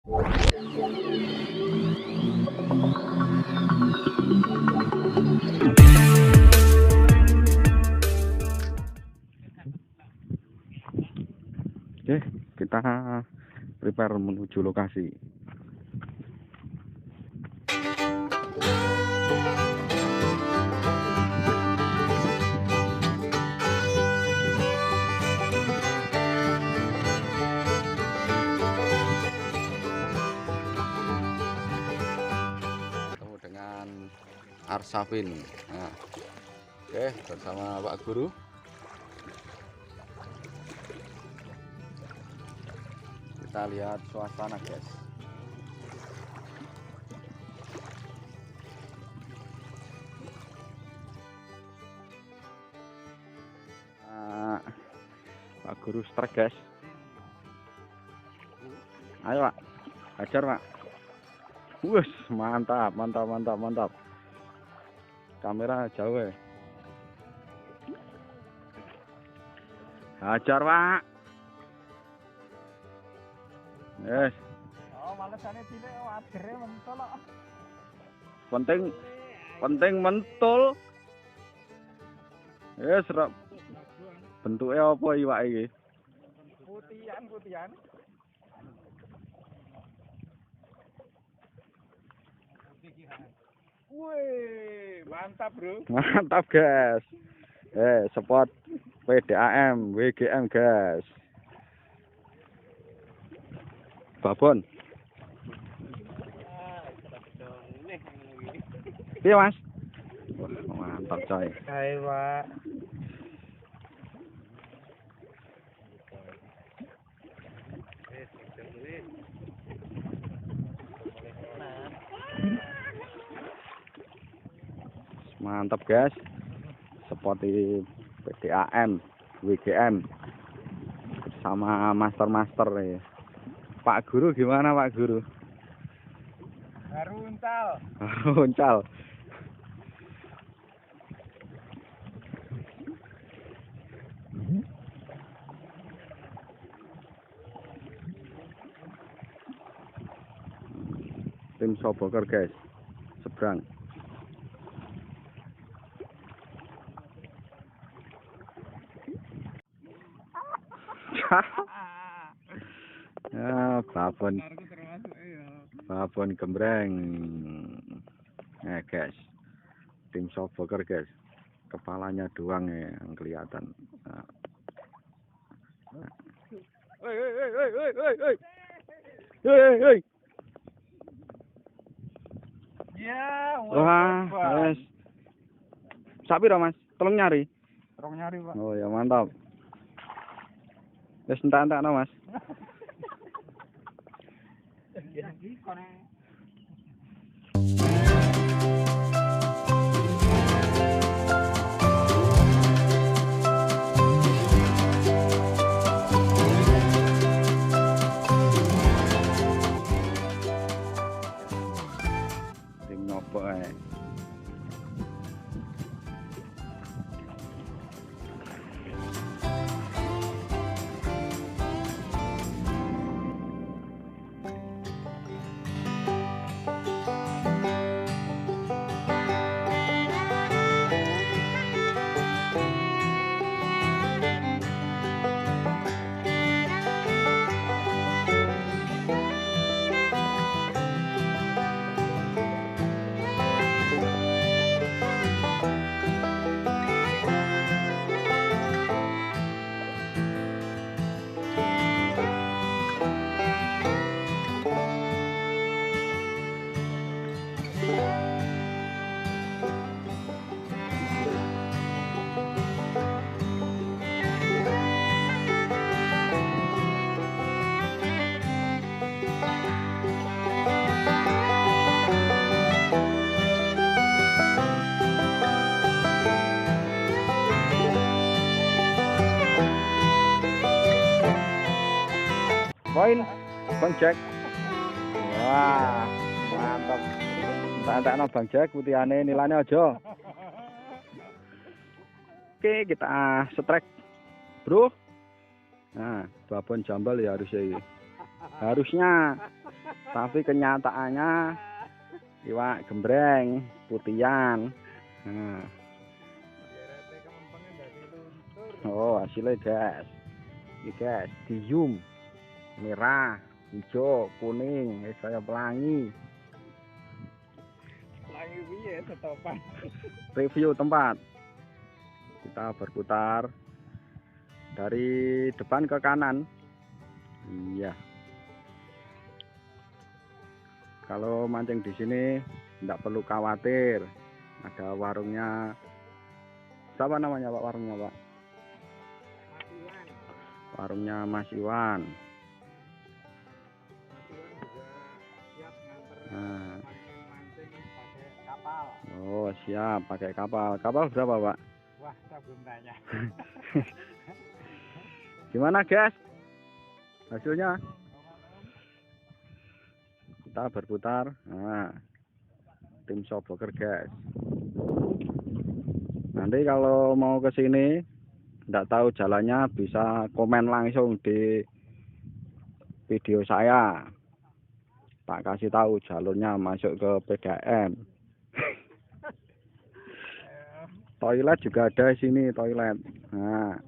Oke, kita prepare menuju lokasi. Ketemu dengan Arsafin. Nah, oke, bersama Pak Guru. Kita lihat suasana, guys. Pak Guru strike, guys. Ayo, Pak. Hajar, Pak. Wus, mantap, mantap, mantap, mantap. Kamera jauh ya. Hajar, Pak. Yes. Oh, malesane cilik agere mentul kok. Penting mentul. Yes, bentuknya apa iwak iki? Putihan. Wih, mantap, Bro. Mantap, guys. Spot PDAM, WGM, guys. Babon. Iya, Mas. Wah, mantap, coy. Hai, Pak. Mantap, guys. Spot di PDAM, WGM. Sama master ya. Pak Guru gimana, Pak Guru? Baru uncal. Uncal. Tim Soboker, guys. Seberang. Ya, babon gembreng. Guys. Tim Soboker, guys. Kepalanya doang ya yang kelihatan. Nah. Hei. Ya, Wah, guys. Sapi dong, Mas. Tolong nyari. Pak. Oh ya, mantap. Wes entak-entak no, Mas. Tim nopo ae. Poin, Bang Jack. Wah, mantap. Tak Bang Jack, putihane nilainya aja. Oke, kita strike, bro. Nah, babon jambal ya harusnya. Harusnya. Tapi kenyataannya iwak gembreng putihan. Nah. Oh, hasilnya guys. Ini guys, diyum merah, hijau, kuning, kayak pelangi. Pelangi piye setopan. Review tempat. Kita berputar dari depan ke kanan. Iya. Kalau mancing di sini tidak perlu khawatir. Ada warungnya. Siapa namanya Pak warungnya Pak? Warungnya Mas Iwan. Nah. Oh siap, pakai kapal. Kapal berapa Pak? Wah, saya belum tanya. Gimana guys? Hasilnya? Kita berputar. Nah, tim Soboker guys. Nanti kalau mau ke sini, tidak tahu jalannya bisa komen langsung di video saya. Tak kasih tahu jalurnya masuk ke PDAM. Toilet juga ada di sini toilet. Nah.